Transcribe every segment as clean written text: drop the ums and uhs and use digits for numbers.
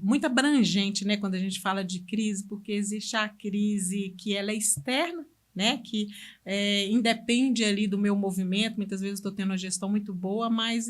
muito abrangente, né, quando a gente fala de crise, porque existe a crise que ela é externa, né, que independe ali do meu movimento. Muitas vezes estou tendo uma gestão muito boa, mas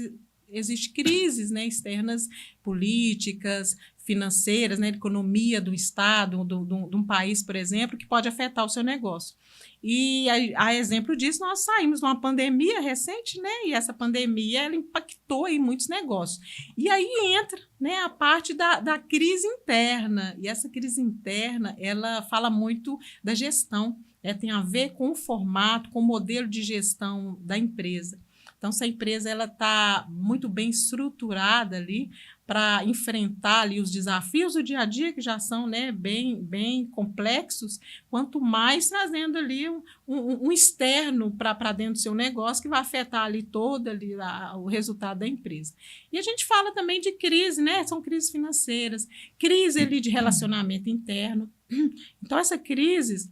existem crises, né, externas, políticas, financeiras, né, economia do Estado, de um país, por exemplo, que pode afetar o seu negócio. E a exemplo disso, nós saímos de uma pandemia recente, né, e essa pandemia ela impactou em muitos negócios. E aí entra, né, a parte da crise interna, e essa crise interna ela fala muito da gestão, tem a ver com o formato, com o modelo de gestão da empresa. Então, se a empresa está muito bem estruturada ali para enfrentar ali os desafios do dia a dia, que já são, né, bem complexos, quanto mais trazendo ali um externo para dentro do seu negócio, que vai afetar ali todo ali, o resultado da empresa. E a gente fala também de crise, né? São crises financeiras, crise ali de relacionamento interno. Então, essa crise,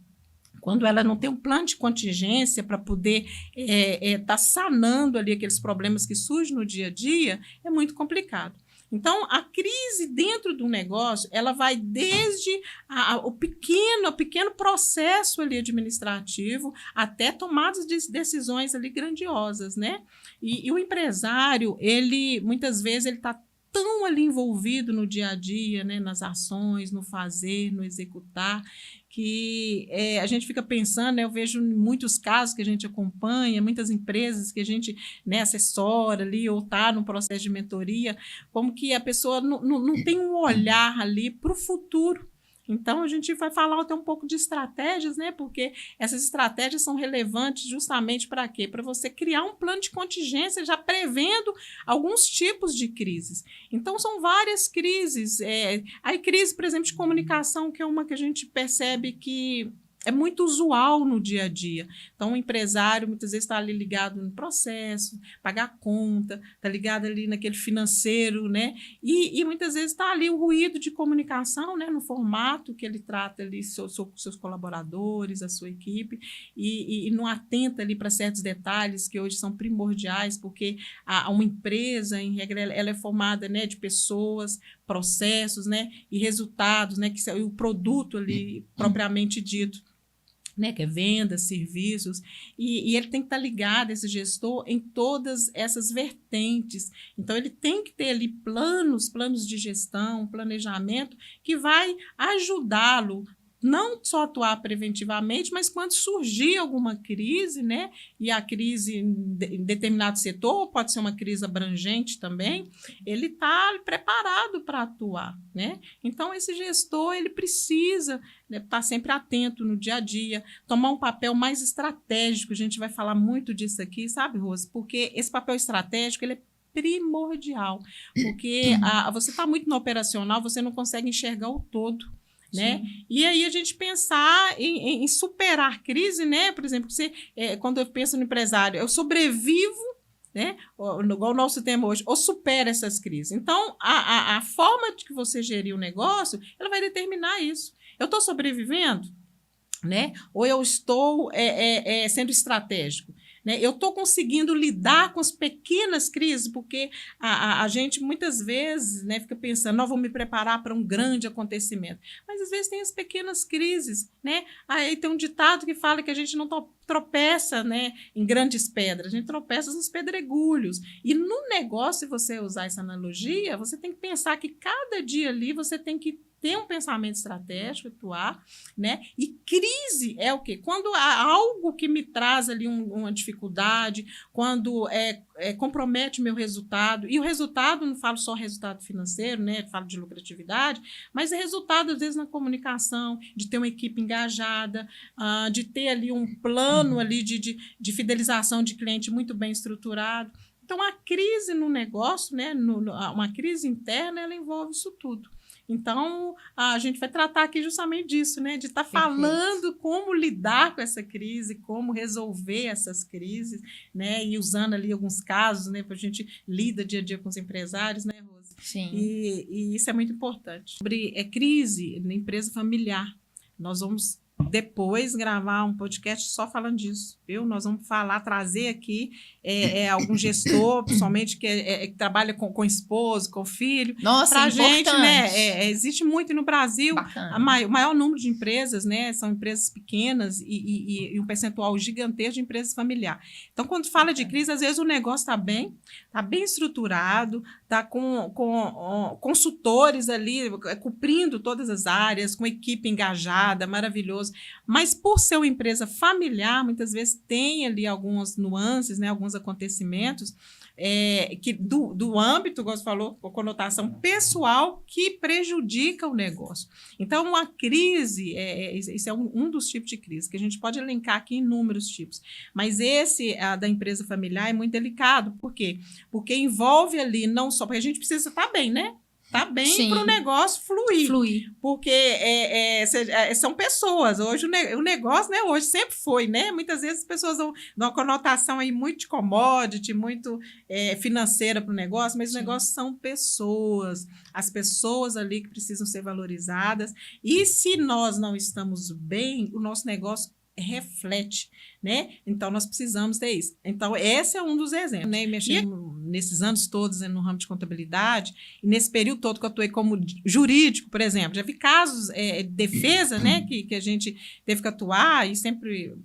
quando ela não tem um plano de contingência para poder tá sanando ali aqueles problemas que surgem no dia a dia, é muito complicado. Então, a crise dentro do negócio, ela vai desde o pequeno processo ali administrativo até tomadas de decisões ali grandiosas, né? E o empresário, ele muitas vezes ele está tão ali envolvido no dia a dia, né, nas ações, no fazer, no executar, que a gente fica pensando, né, eu vejo muitos casos que a gente acompanha, muitas empresas que a gente, né, assessora ali ou está no processo de mentoria, como que a pessoa não tem um olhar ali para o futuro. Então, a gente vai falar até um pouco de estratégias, né? Porque essas estratégias são relevantes justamente para quê? Para você criar um plano de contingência já prevendo alguns tipos de crises. Então, são várias crises. A crise, por exemplo, de comunicação, que é uma que a gente percebe que é muito usual no dia a dia. Então, o empresário muitas vezes está ali ligado no processo, pagar conta, está ligado ali naquele financeiro, né? E muitas vezes está ali o ruído de comunicação, né? No formato que ele trata ali seus colaboradores, a sua equipe, e não atenta ali para certos detalhes que hoje são primordiais, porque uma empresa, em regra, ela é formada, né, de pessoas, processos, né, e resultados, né, que é o produto ali propriamente dito, né, que é venda, serviços, e ele tem que estar ligado, esse gestor, em todas essas vertentes. Então, ele tem que ter ali planos de gestão, planejamento, que vai ajudá-lo não só atuar preventivamente, mas quando surgir alguma crise, né, e a crise em determinado setor, pode ser uma crise abrangente também, ele está preparado para atuar, né? Então, esse gestor, ele precisa, né, estar sempre atento no dia a dia, tomar um papel mais estratégico. A gente vai falar muito disso aqui, sabe, Rose? Porque esse papel estratégico, ele é primordial, porque você está muito no operacional, você não consegue enxergar o todo, né? E aí a gente pensar em superar crise, né? Por exemplo, quando eu penso no empresário, eu sobrevivo, né? Igual o nosso tema hoje, ou supera essas crises. Então, a forma de que você gerir o negócio, ela vai determinar isso. Eu estou sobrevivendo, né? Ou eu estou sendo estratégico? Né? Eu estou conseguindo lidar com as pequenas crises, porque a gente muitas vezes, né, fica pensando, não, vou me preparar para um grande acontecimento. Mas às vezes tem as pequenas crises, né? Aí tem um ditado que fala que a gente não tropeça, né, em grandes pedras, a gente tropeça nos pedregulhos. E no negócio, se você usar essa analogia, você tem que pensar que cada dia ali você tem que ter um pensamento estratégico, atuar, né? E crise é o quê? Quando há algo que me traz ali uma dificuldade, quando compromete o meu resultado, e o resultado, não falo só resultado financeiro, né? Falo de lucratividade, mas é resultado, às vezes, na comunicação, de ter uma equipe engajada, de ter ali um plano ali de fidelização de cliente muito bem estruturado. Então, a crise no negócio, né? Uma crise interna, ela envolve isso tudo. Então, a gente vai tratar aqui justamente disso, né? De estar falando como lidar com essa crise, como resolver essas crises, né? E usando ali alguns casos, né? Para a gente lida dia a dia com os empresários, né, Rose? Sim. E isso é muito importante. Sobre crise na empresa familiar, nós vamos depois gravar um podcast só falando disso, viu? Nós vamos trazer aqui algum gestor, principalmente que trabalha com esposo, com filho. Nossa, pra importante. gente, né? Existe muito no Brasil. Bacana. O maior número de empresas, né? São empresas pequenas e um percentual gigantesco de empresas familiares. Então, quando fala de crise, às vezes o negócio está bem estruturado, está com consultores ali, cumprindo todas as áreas, com equipe engajada, maravilhoso. Mas, por ser uma empresa familiar, muitas vezes tem ali algumas nuances, né, alguns acontecimentos que do âmbito, como você falou, com conotação pessoal, que prejudica o negócio. Então, uma crise, esse é um dos tipos de crise, que a gente pode elencar aqui inúmeros tipos. Mas esse, da empresa familiar, é muito delicado. Por quê? Porque envolve ali não só... Porque a gente precisa estar bem, né? Tá bem para o negócio fluir. Porque são pessoas. Hoje o negócio, né? Hoje sempre foi, né? Muitas vezes as pessoas dão uma conotação aí muito de commodity, muito financeira para o negócio, mas o negócio são pessoas. As pessoas ali que precisam ser valorizadas. E se nós não estamos bem, o nosso negócio reflete, né? Então, nós precisamos ter isso. Então, esse é um dos exemplos, né? Mexendo nesses anos todos no ramo de contabilidade, e nesse período todo que eu atuei como jurídico, por exemplo, já vi casos de defesa, né? Que a gente teve que atuar, e sempre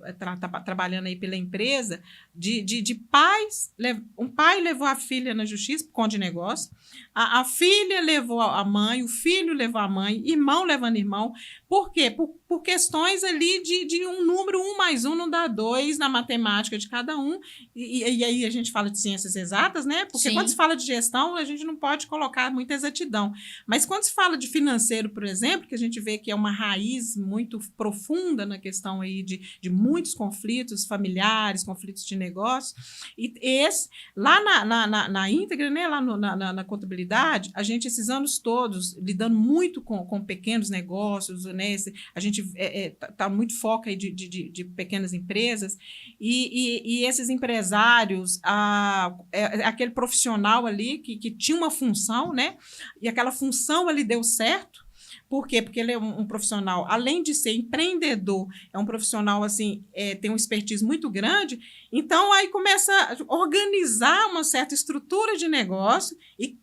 trabalhando aí pela empresa, de pais. Um pai levou a filha na justiça por conta de negócio, a filha levou a mãe, o filho levou a mãe, irmão levando irmão. Por quê? Por questões ali de um número, 1 mais 1 não dá 2 na matemática de cada um. E aí a gente fala de ciências exatas, né? Porque quando se fala de gestão, a gente não pode colocar muita exatidão. Mas quando se fala de financeiro, por exemplo, que a gente vê que é uma raiz muito profunda na questão aí de muitos conflitos familiares, conflitos de negócio, e lá na íntegra, né? Lá na contabilidade, a gente, esses anos todos, lidando muito com pequenos negócios, né? A gente está muito foco aí de pequenas empresas, e esses empresários, aquele profissional ali que tinha uma função, né? E aquela função ali deu certo. Por quê? Porque ele é um profissional, além de ser empreendedor, é um profissional, assim, tem uma expertise muito grande. Então, aí começa a organizar uma certa estrutura de negócio e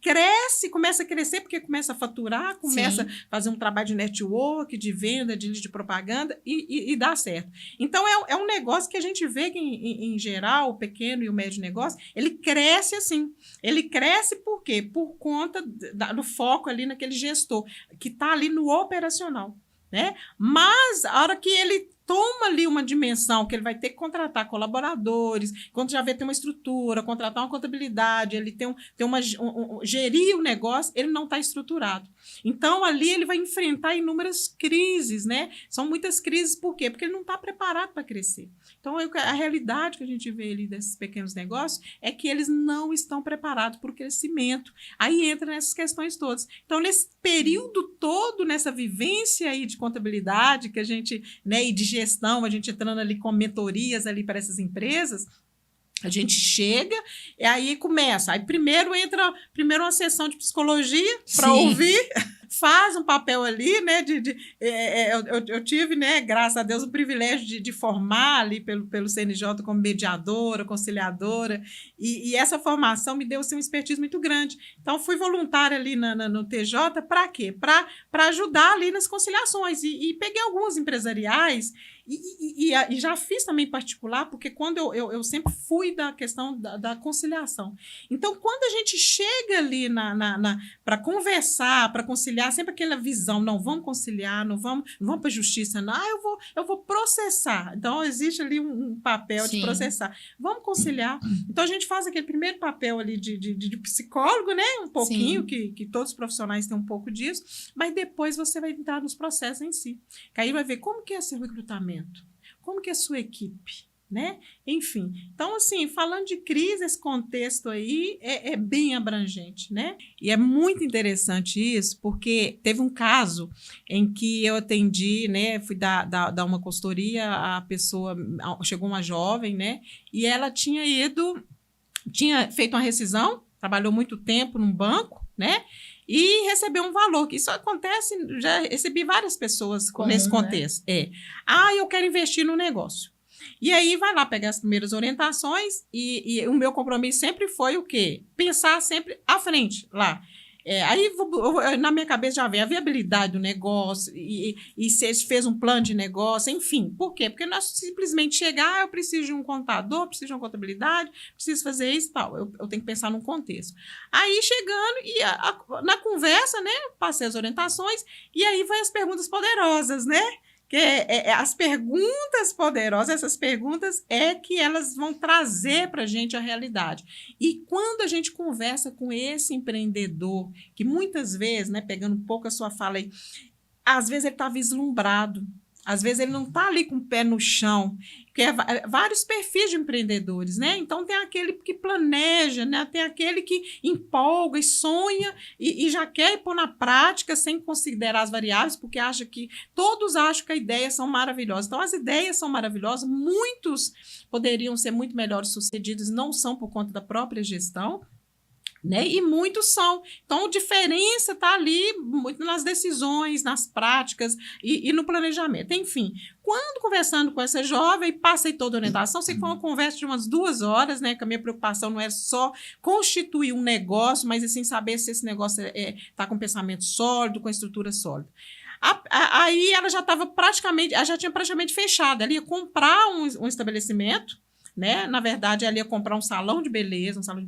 começa a crescer, porque começa a faturar, começa a fazer um trabalho de network, de venda, de propaganda, e dá certo. Então, é um negócio que a gente vê que, em geral, o pequeno e o médio negócio, ele cresce assim. Ele cresce por quê? Por conta do foco ali naquele gestor, que está ali no operacional, né? Mas a hora que ele toma ali uma dimensão que ele vai ter que contratar colaboradores, quando já vê ter uma estrutura, contratar uma contabilidade, ele gerir o negócio, ele não está estruturado. Então, ali ele vai enfrentar inúmeras crises, né? São muitas crises, por quê? Porque ele não está preparado para crescer. Então, a realidade que a gente vê ali desses pequenos negócios é que eles não estão preparados para o crescimento. Aí entra nessas questões todas. Então, nesse período todo, nessa vivência aí de contabilidade que a gente, né, e de gestão, a gente entrando ali com mentorias ali para essas empresas, a gente chega e aí começa. Aí primeiro uma sessão de psicologia para ouvir, faz um papel ali, né? Eu tive, né, graças a Deus, o privilégio de formar ali pelo CNJ como mediadora, conciliadora, e essa formação me deu assim, uma expertise muito grande. Então, fui voluntária ali no TJ, para quê? Para ajudar ali nas conciliações. E peguei alguns empresariais. E já fiz também particular, porque quando eu sempre fui da questão da conciliação. Então, quando a gente chega ali para conversar, para conciliar, sempre aquela visão, não vamos conciliar, não vamos para a justiça, não, eu vou processar. Então, existe ali um papel de processar. Vamos conciliar. Então, a gente faz aquele primeiro papel ali de psicólogo, né? Um pouquinho, que todos os profissionais têm um pouco disso, mas depois você vai entrar nos processos em si. Que aí vai ver como que é seu recrutamento, como que é a sua equipe, né? Enfim, então, assim, falando de crise, esse contexto aí é bem abrangente, né? E é muito interessante isso, porque teve um caso em que eu atendi, né? Fui dar uma consultoria, a pessoa, chegou uma jovem, né? E ela tinha feito uma rescisão, trabalhou muito tempo num banco, né? e receber um valor, que isso acontece, já recebi várias pessoas nesse contexto. Né? Eu quero investir no negócio. E aí vai lá pegar as primeiras orientações e o meu compromisso sempre foi o quê? Pensar sempre à frente lá. Aí na minha cabeça já vem a viabilidade do negócio e se ele fez um plano de negócio, enfim. Por quê? Porque não é simplesmente chegar, eu preciso de um contador, preciso de uma contabilidade, preciso fazer isso e tal. Eu tenho que pensar num contexto. Aí chegando e na conversa, né, passei as orientações e aí vai as perguntas poderosas, né? Que as perguntas poderosas, essas perguntas que elas vão trazer para a gente a realidade. E quando a gente conversa com esse empreendedor, que muitas vezes, né, pegando um pouco a sua fala aí, às vezes ele está vislumbrado, às vezes ele não está ali com o pé no chão, que vários perfis de empreendedores, né? Então tem aquele que planeja, né? Tem aquele que empolga e sonha e já quer pôr na prática sem considerar as variáveis, porque todos acham que as ideias são maravilhosas. Então as ideias são maravilhosas, muitos poderiam ser muito melhores sucedidos, não são por conta da própria gestão. Né? E muitos são. Então, a diferença está ali muito nas decisões, nas práticas e no planejamento. Enfim, quando conversando com essa jovem, passei toda a orientação, sei que foi uma conversa de umas 2 horas, né? Que a minha preocupação não era só constituir um negócio, mas assim, saber se esse negócio está com pensamento sólido, com estrutura sólida. Aí ela já tinha praticamente fechado, ela ia comprar um estabelecimento, né? Na verdade, ela ia comprar um salão de beleza estava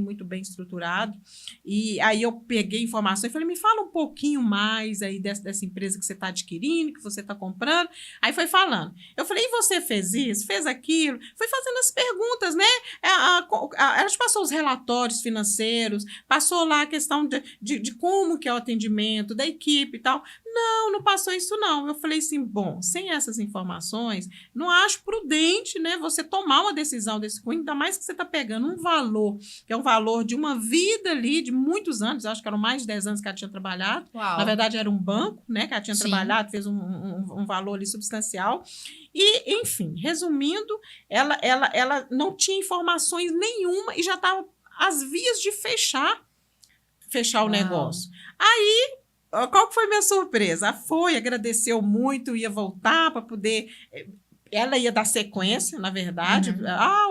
muito bem estruturado, e aí eu peguei informação e falei, me fala um pouquinho mais aí dessa empresa que você está adquirindo, que você está comprando. Aí foi falando, eu falei, e você fez isso, fez aquilo? Foi fazendo as perguntas, né? Ela te passou os relatórios financeiros, passou lá a questão de como que é o atendimento da equipe e tal. Não passou isso não. Eu falei assim, bom, sem essas informações, não acho prudente, né, você tomar uma decisão desse cunho, ainda mais que você está pegando um valor, que é um valor de uma vida ali, de muitos anos, acho que eram mais de 10 anos que ela tinha trabalhado. Uau. Na verdade, era um banco, né, que ela tinha trabalhado, fez um valor ali substancial. E, enfim, resumindo, ela não tinha informações nenhuma e já estava às vias de fechar o negócio. Aí, qual foi minha surpresa? Agradeceu muito, ia voltar para poder... Ela ia dar sequência, na verdade.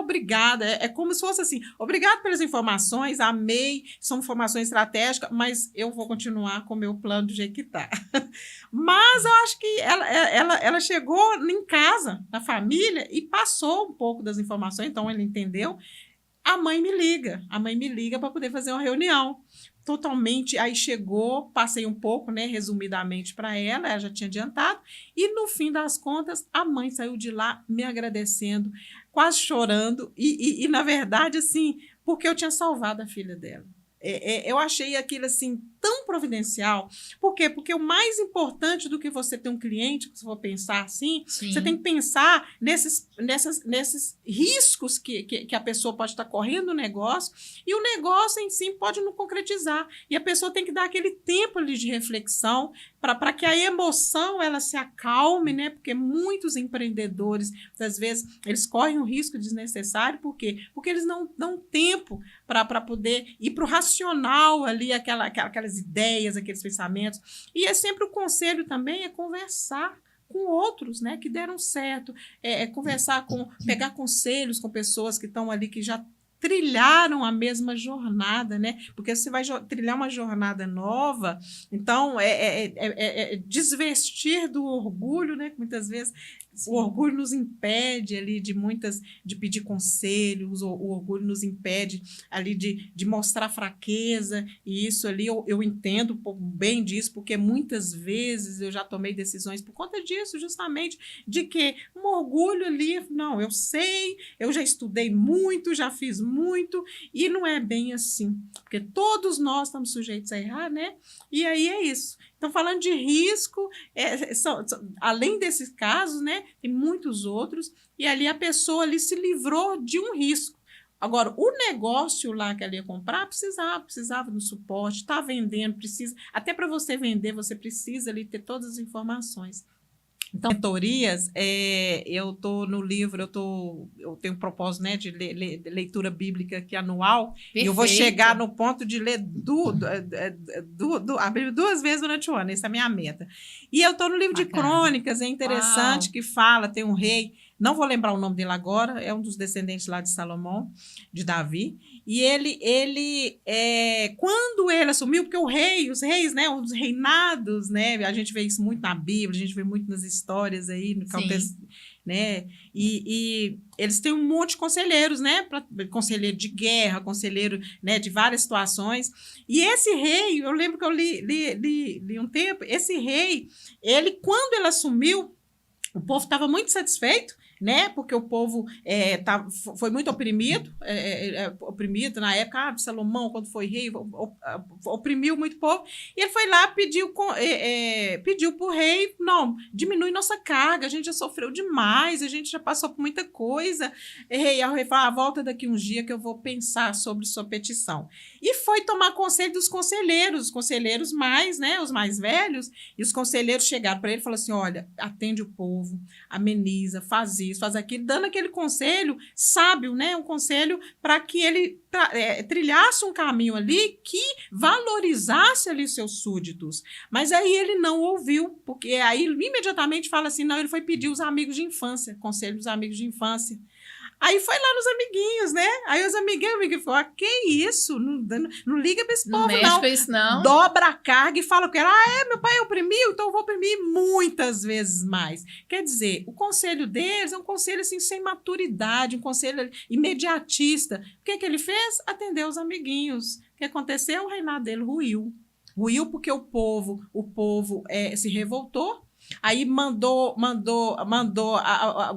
Obrigada. É como se fosse assim, obrigado pelas informações, amei, são informações estratégicas, mas eu vou continuar com o meu plano do jeito que está. Mas eu acho que ela chegou em casa, na família, e passou um pouco das informações, então ela entendeu. A mãe me liga para poder fazer uma reunião. Totalmente, aí chegou, passei um pouco, né, resumidamente para ela já tinha adiantado, e no fim das contas, a mãe saiu de lá me agradecendo, quase chorando, e na verdade, assim, porque eu tinha salvado a filha dela. Eu achei aquilo, assim, tão providencial. Por quê? Porque o mais importante do que você ter um cliente, se for pensar assim, sim, você tem que pensar nesses riscos que a pessoa pode estar correndo no negócio, e o negócio em si pode não concretizar. E a pessoa tem que dar aquele tempo ali de reflexão para que a emoção ela se acalme, né? Porque muitos empreendedores, às vezes, eles correm um risco desnecessário. Por quê? Porque eles não dão tempo para poder ir para o racional ali, aquelas ideias, aqueles pensamentos. E é sempre o conselho também conversar com outros, né, que deram certo, pegar conselhos com pessoas que estão ali, que já trilharam a mesma jornada, né? Porque você vai trilhar uma jornada nova, então desvestir do orgulho, né? Muitas vezes sim, o orgulho nos impede ali de pedir conselhos, o orgulho nos impede ali de mostrar fraqueza, e isso ali eu entendo um pouco bem disso, porque muitas vezes eu já tomei decisões por conta disso, justamente, de que um orgulho ali, não, eu sei, eu já estudei muito, já fiz muito, e não é bem assim, porque todos nós estamos sujeitos a errar, né? E aí é isso. Então, falando de risco, além desses casos, né, tem muitos outros, e ali a pessoa ali se livrou de um risco. Agora, o negócio lá que ela ia comprar precisava do suporte, está vendendo, precisa, até para você vender, você precisa ali ter todas as informações. Então, mentorias, eu estou no livro, eu tenho um propósito, né, de leitura bíblica aqui anual, Perfeito. e eu vou chegar no ponto de ler a Bíblia 2 vezes durante o ano, essa é a minha meta. E eu estou no livro de Crônicas, é interessante, que fala, tem um rei, não vou lembrar o nome dele agora, é um dos descendentes lá de Salomão, de Davi, e quando ele assumiu, porque os reis, né, os reinados, né, a gente vê isso muito na Bíblia, a gente vê muito nas histórias aí, no contexto, né, e eles têm um monte de conselheiros, né, conselheiro de guerra, conselheiro, né, de várias situações, e esse rei, eu lembro que eu li um tempo, esse rei, quando ele assumiu, o povo estava muito satisfeito, né? Porque o povo foi muito oprimido na época, Salomão, quando foi rei, oprimiu muito o povo, e ele foi lá, pediu para o rei, não, diminui nossa carga, a gente já sofreu demais, a gente já passou por muita coisa, e o rei falou, volta daqui uns dias que eu vou pensar sobre sua petição. E foi tomar conselho dos conselheiros, os conselheiros mais, né, os mais velhos, e os conselheiros chegaram para ele e falaram assim, olha, atende o povo, ameniza, faz isso, faz aquilo, dando aquele conselho sábio, né? Um conselho para que ele trilhasse um caminho ali que valorizasse ali seus súditos. Mas aí ele não ouviu, porque aí imediatamente fala assim, não, ele foi pedir os amigos de infância, conselho dos amigos de infância. Aí foi lá nos amiguinhos, né? Aí os amiguinhos falaram, que isso? Não liga pra esse povo, não. Não mexe pra isso, não. Dobra a carga e fala que meu pai oprimiu, então eu vou oprimir muitas vezes mais. Quer dizer, o conselho deles é um conselho assim, sem maturidade, um conselho imediatista. O que ele fez? Atendeu os amiguinhos. O que aconteceu? O reinado dele ruiu. Ruiu porque o povo se revoltou. Aí mandou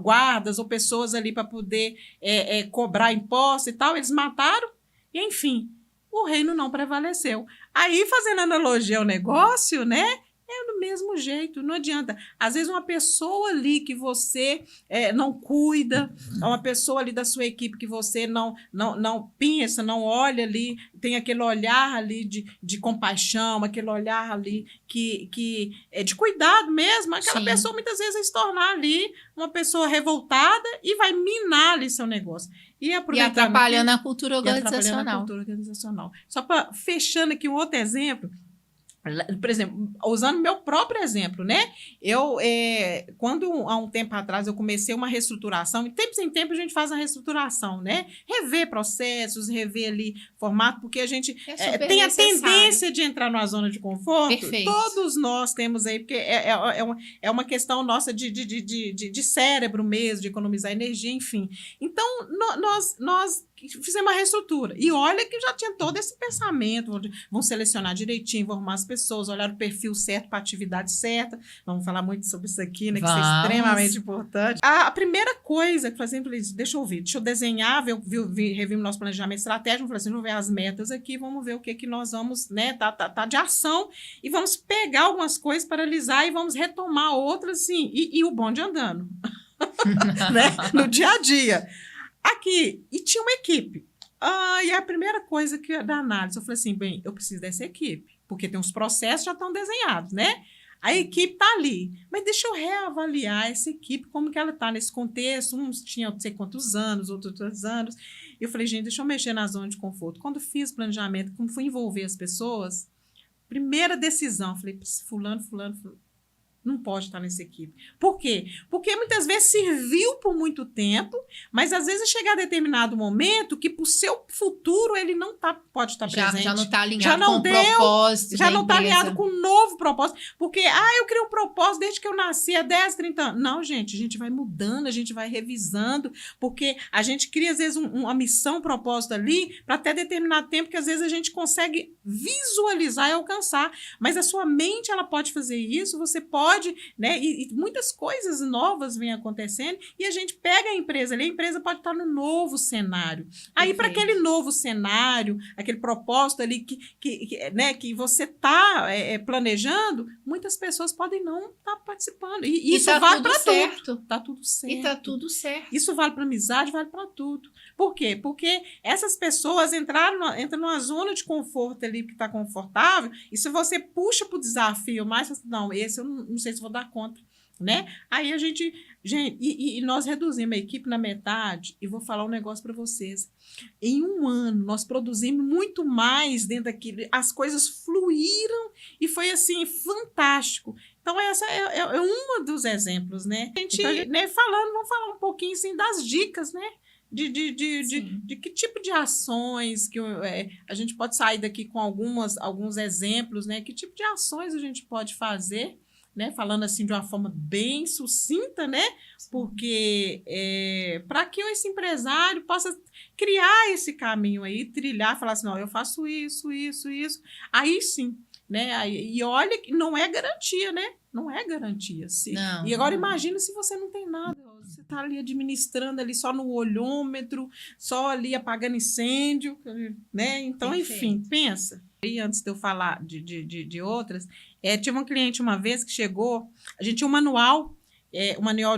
guardas ou pessoas ali para poder cobrar imposto e tal, eles mataram, e enfim, o reino não prevaleceu. Aí, fazendo analogia ao negócio, né? É do mesmo jeito, não adianta. Às vezes uma pessoa ali que você não cuida, uma pessoa ali da sua equipe que você não pensa, não olha ali, tem aquele olhar ali de compaixão, aquele olhar ali que é de cuidado mesmo, aquela Sim. pessoa muitas vezes vai se tornar ali uma pessoa revoltada e vai minar ali seu negócio. E atrapalhando a cultura organizacional. Só para fechando aqui um outro exemplo, por exemplo, usando meu próprio exemplo, né? Quando há um tempo atrás eu comecei uma reestruturação, de tempos em tempos a gente faz uma reestruturação, né? Rever processos, rever ali formato, porque a gente tem a tendência de entrar numa zona de conforto. Perfeito. Todos nós temos aí, porque é uma questão nossa de cérebro mesmo, de economizar energia, enfim. Então, nós fizemos uma reestrutura. E olha que já tinha todo esse pensamento, vão selecionar direitinho, vão arrumar as pessoas, olhar o perfil certo para a atividade certa. Vamos falar muito sobre isso aqui, né? Que isso é extremamente importante. A primeira coisa, por exemplo, deixa eu desenhar, revi o nosso planejamento estratégico, falei assim, vamos ver as metas aqui, vamos ver o que nós vamos, né? Tá de ação, e vamos pegar algumas coisas, paralisar e vamos retomar outras, assim, e o bonde andando. Né? No dia a dia. Aqui, e tinha uma equipe. E a primeira coisa da análise, eu falei assim, bem, eu preciso dessa equipe, porque tem uns processos que já estão desenhados, né? A equipe está ali, mas deixa eu reavaliar essa equipe, como que ela está nesse contexto, uns tinham não sei quantos anos, outros anos. Eu falei, gente, deixa eu mexer na zona de conforto. Quando fiz o planejamento, como fui envolver as pessoas, primeira decisão, falei, fulano, não pode estar nessa equipe. Por quê? Porque muitas vezes serviu por muito tempo, mas às vezes chega a determinado momento que para o seu futuro ele não pode estar presente. Já não está alinhado com o propósito. Já não está alinhado com um novo propósito. Porque, eu criei um propósito desde que eu nasci há 10, 30 anos. Não, gente, a gente vai mudando, a gente vai revisando, porque a gente cria, às vezes, uma missão, um propósito ali, para até determinado tempo que às vezes a gente consegue visualizar e alcançar. Mas a sua mente, ela pode fazer isso, você pode, né? E muitas coisas novas vêm acontecendo e a gente pega a empresa ali, a empresa pode estar no novo cenário. Aí, para aquele novo cenário, aquele propósito ali que você está planejando, muitas pessoas podem não estar participando. E isso vale para tudo. Está tudo certo. E está tudo certo. Isso vale para amizade, vale para tudo. Por quê? Porque essas pessoas entram numa zona de conforto ali que está confortável, e se você puxa para o desafio mais, não, esse eu não sei se vou dar conta. né? Aí a gente e nós reduzimos a equipe na metade, e vou falar um negócio para vocês. Em um ano, nós produzimos muito mais dentro daquilo, as coisas fluíram e foi, assim, fantástico. Então, essa é um dos exemplos, né? A gente, então, né, vamos falar um pouquinho, assim, das dicas, né? De que tipo de ações que a gente pode sair daqui com alguns exemplos, né? Que tipo de ações a gente pode fazer, né, falando assim de uma forma bem sucinta, né, porque para que esse empresário possa criar esse caminho aí, trilhar, falar assim, não, eu faço isso, aí sim, né, e olha que não é garantia, né, não é garantia. Não, e agora imagina se você não tem nada, você está ali administrando ali só no olhômetro, só ali apagando incêndio, né, então, perfeito. Enfim, pensa. E antes de eu falar de outras, tive um cliente uma vez que chegou, a gente tinha um manual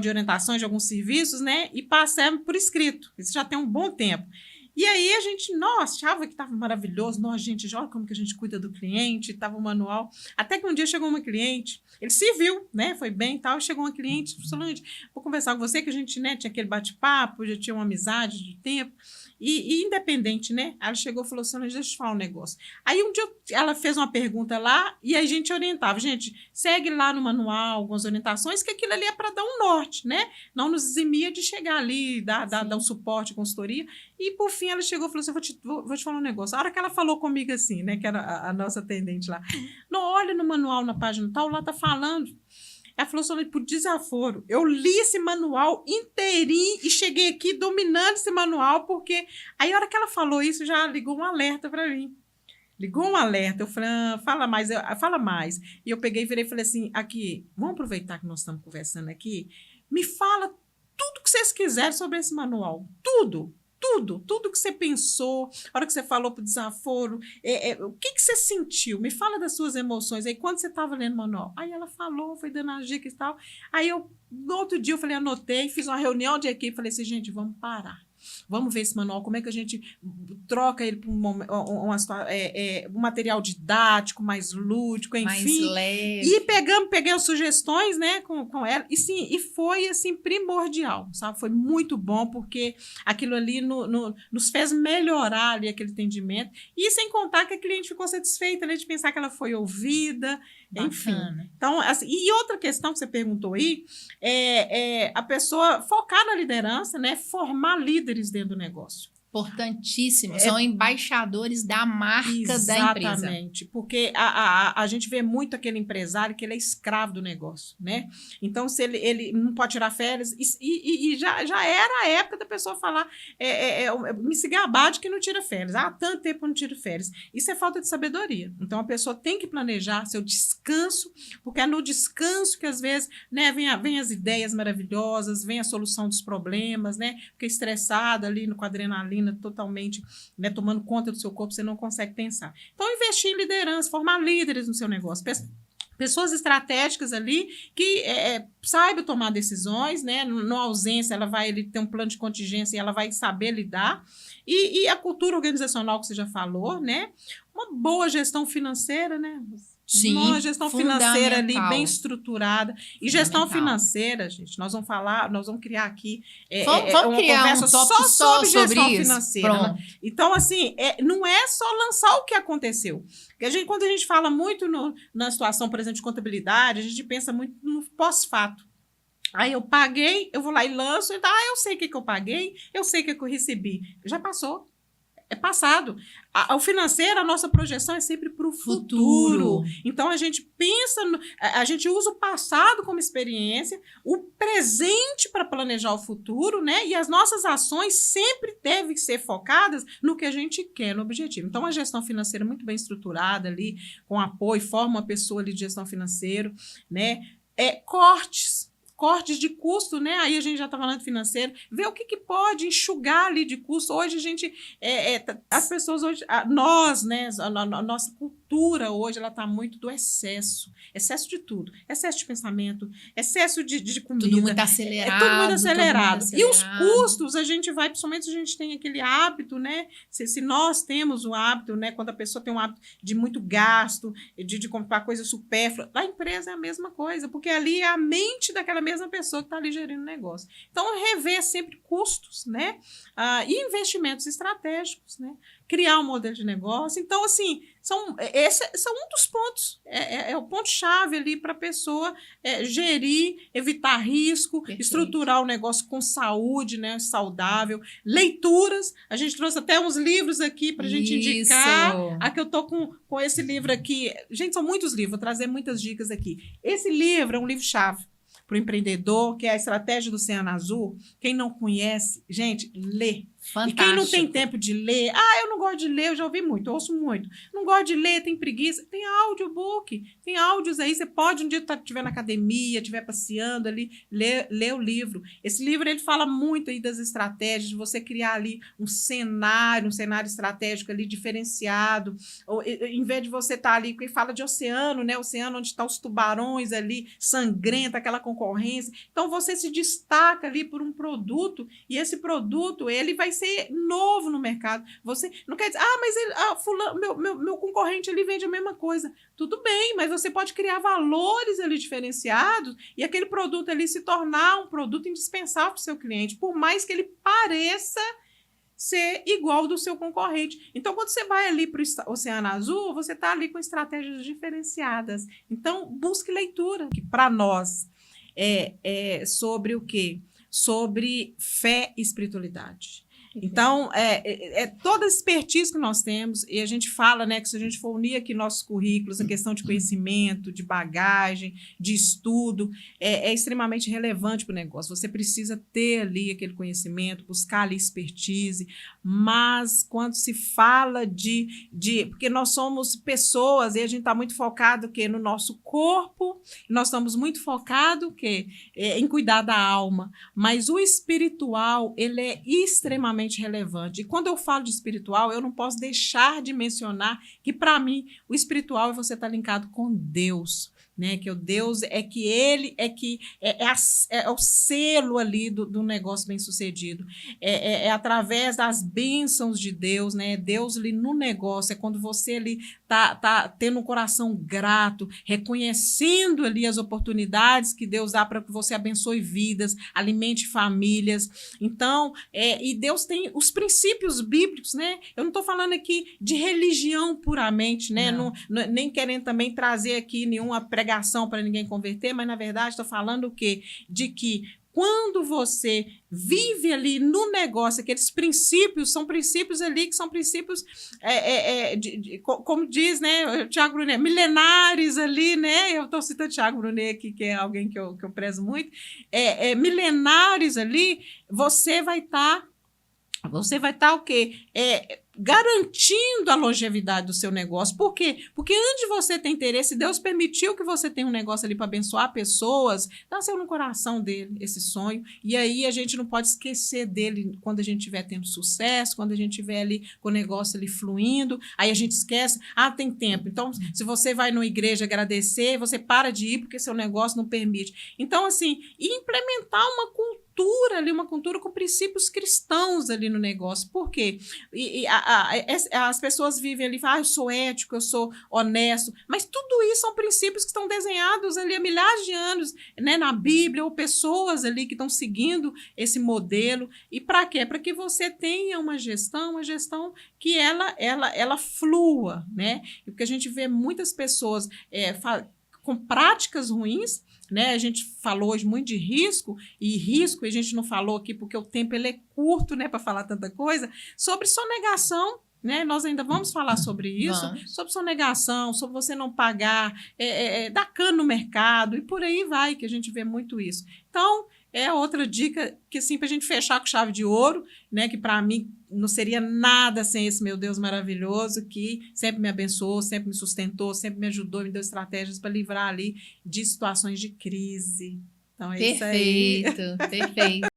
de orientações de alguns serviços, né? E passamos por escrito. Isso já tem um bom tempo. E aí a gente, achava que estava maravilhoso. Gente, olha como que a gente cuida do cliente, estava o manual. Até que um dia chegou uma cliente, ele se viu, né? Foi bem e tal. Chegou uma cliente, Solange, vou conversar com você, que a gente, né, tinha aquele bate-papo, já tinha uma amizade de tempo. E independente, né? Ela chegou e falou assim, deixa eu te falar um negócio. Aí um dia ela fez uma pergunta lá e a gente orientava. Gente, segue lá no manual algumas orientações, que aquilo ali é para dar um norte, né? Não nos eximia de chegar ali, dar um suporte, consultoria. E, por fim, ela chegou e falou assim, vou te falar um negócio. A hora que ela falou comigo assim, né? Que era a nossa atendente lá. Não, olha no manual, na página tal, lá tá falando... Ela falou sobre por desaforo. Eu li esse manual inteirinho e cheguei aqui dominando esse manual, porque aí a hora que ela falou isso, já ligou um alerta para mim. Ligou um alerta. Eu falei, fala mais. E eu peguei e virei e falei assim, aqui, vamos aproveitar que nós estamos conversando aqui, me fala tudo que vocês quiserem sobre esse manual. Tudo que você pensou, a hora que você falou pro desaforo, o que você sentiu? Me fala das suas emoções. Aí, quando você estava lendo o manual, aí ela falou, foi dando as dicas e tal. Aí, no outro dia, eu falei, anotei, fiz uma reunião de equipe, falei assim, gente, vamos parar. Vamos ver esse manual, como é que a gente troca ele para um material didático, mais lúdico, enfim. Mais leve. E peguei as sugestões, né, com ela. E sim, e foi assim, primordial, sabe? Foi muito bom, porque aquilo ali nos fez melhorar ali aquele atendimento. E sem contar que a cliente ficou satisfeita, né, de pensar que ela foi ouvida. Bacana. Enfim. Então, assim, e outra questão que você perguntou aí é a pessoa focar na liderança, né? Formar líderes dentro do negócio. Importantíssimo. São embaixadores da marca da empresa. Exatamente. Porque a gente vê muito aquele empresário que ele é escravo do negócio, né? Então, se ele não pode tirar férias, e já era a época da pessoa falar me se gabar de que não tira férias. Tanto tempo eu não tiro férias. Isso é falta de sabedoria. Então, a pessoa tem que planejar seu descanso, porque é no descanso que, às vezes, né, vem as ideias maravilhosas, vem a solução dos problemas, né? Porque estressada ali com a adrenalina totalmente, né, tomando conta do seu corpo, você não consegue pensar. Então, investir em liderança, formar líderes no seu negócio. Pessoas estratégicas ali que saibam tomar decisões, né? Na ausência, ela vai ter um plano de contingência e ela vai saber lidar. E a cultura organizacional que você já falou, né? Uma boa gestão financeira, né? Sim, uma gestão financeira ali bem estruturada. E gestão financeira, gente, nós vamos criar aqui vamos criar conversa um tópico só sobre gestão isso. financeira. Né? Então, assim, não é só lançar o que aconteceu. Porque quando a gente fala muito na situação, por exemplo, de contabilidade, a gente pensa muito no pós-fato. Aí eu paguei, eu vou lá e lanço, eu sei o que eu paguei, eu sei o que eu recebi. Já passou. É passado. O financeiro, a nossa projeção é sempre para o futuro. Então, a gente pensa, a gente usa o passado como experiência, o presente para planejar o futuro, né? E as nossas ações sempre devem ser focadas no que a gente quer, no objetivo. Então, a gestão financeira muito bem estruturada ali, com apoio, forma uma pessoa ali de gestão financeira, né? Cortes. cortes de custo, né? Aí a gente já está falando financeiro, ver o que pode enxugar ali de custo. Hoje a gente, as pessoas hoje, nós, né? A nossa cultura hoje, ela está muito do excesso de tudo, excesso de pensamento, excesso de comida. Tudo muito acelerado. Tudo muito acelerado. E os custos, a gente vai, principalmente se a gente tem aquele hábito, né? Se nós temos o hábito, né? Quando a pessoa tem um hábito de muito gasto, de comprar coisa supérflua, a empresa é a mesma coisa, porque ali é a mente daquela mesma pessoa que está ali gerindo o negócio. Então, rever sempre custos, né? E investimentos estratégicos, né? Criar um modelo de negócio. Então, assim, esse são um dos pontos, é o ponto-chave ali para a pessoa gerir, evitar risco, Perfeito. Estruturar o negócio com saúde, né? Saudável. Leituras, a gente trouxe até uns livros aqui para a gente indicar. Aqui eu estou com esse livro aqui. Gente, são muitos livros, vou trazer muitas dicas aqui. Esse livro é um livro-chave para o empreendedor, que é a Estratégia do Oceano Azul. Quem não conhece, gente, lê. Fantástico. E quem não tem tempo de ler, eu não gosto de ler, eu já ouvi muito, eu ouço muito. Não gosto de ler, tem preguiça, tem audiobook, tem áudios aí, você pode um dia estiver na academia, estiver passeando ali, ler o livro. Esse livro, ele fala muito aí das estratégias, de você criar ali um cenário estratégico ali diferenciado, ou, em vez de você estar ali, quem fala de oceano, né, oceano onde estão os tubarões ali, sangrenta, aquela concorrência, então você se destaca ali por um produto, e esse produto, ele vai ser novo no mercado. Você não quer dizer, mas fulano, meu concorrente ali vende a mesma coisa. Tudo bem, mas você pode criar valores ali diferenciados e aquele produto ali se tornar um produto indispensável para o seu cliente, por mais que ele pareça ser igual ao do seu concorrente. Então, quando você vai ali para o Oceano Azul, você está ali com estratégias diferenciadas. Então, busque leitura, que para nós é sobre o quê? Sobre fé e espiritualidade. Então, toda a expertise que nós temos, e a gente fala, né, que se a gente for unir aqui nossos currículos, a questão de conhecimento, de bagagem, de estudo, é extremamente relevante para o negócio. Você precisa ter ali aquele conhecimento, buscar ali expertise, mas quando se fala porque nós somos pessoas e a gente está muito focado no nosso corpo, nós estamos muito focados em cuidar da alma, mas o espiritual, ele é extremamente relevante. E quando eu falo de espiritual, eu não posso deixar de mencionar que, para mim, o espiritual é você estar linkado com Deus, né? Que o Deus ele é o selo ali do negócio bem-sucedido. É através das bênçãos de Deus, né? Deus ali no negócio, é quando você ali tá tendo um coração grato, reconhecendo ali as oportunidades que Deus dá para que você abençoe vidas, alimente famílias. Então, e Deus tem os princípios bíblicos, né? Eu não estou falando aqui de religião puramente, né? Não, nem querendo também trazer aqui nenhuma pregação para ninguém converter, mas, na verdade, estou falando o quê? De que quando você vive ali no negócio, aqueles princípios, são princípios ali que são princípios, como diz, né, Tiago Brunet, milenares ali, né? Eu estou citando Tiago Brunet aqui, que é alguém que eu prezo muito. Milenares ali, você vai estar o quê? Garantindo a longevidade do seu negócio. Por quê? Porque antes de você ter interesse, Deus permitiu que você tenha um negócio ali para abençoar pessoas, nasceu no coração dele esse sonho, e aí a gente não pode esquecer dele quando a gente estiver tendo sucesso, quando a gente estiver ali com o negócio ali fluindo, aí a gente esquece, tem tempo. Então, se você vai numa igreja agradecer, você para de ir porque seu negócio não permite. Então, assim, implementar uma cultura com princípios cristãos ali no negócio. Por quê? As pessoas vivem ali, eu sou ético, eu sou honesto, mas tudo isso são princípios que estão desenhados ali há milhares de anos, né, na Bíblia, ou pessoas ali que estão seguindo esse modelo. E para quê? Para que você tenha uma gestão que ela flua, né? Porque a gente vê muitas pessoas com práticas ruins, né? A gente falou hoje muito de risco, e a gente não falou aqui porque o tempo ele é curto, né, para falar tanta coisa, sobre sonegação, né? Nós ainda vamos falar sobre isso, sobre sonegação, sobre você não pagar, dar cano no mercado, e por aí vai, que a gente vê muito isso. Então, é outra dica que, assim, para a gente fechar com chave de ouro, né, que para mim não seria nada sem esse meu Deus maravilhoso, que sempre me abençoou, sempre me sustentou, sempre me ajudou, me deu estratégias para livrar ali de situações de crise. Então é isso aí. Perfeito, perfeito.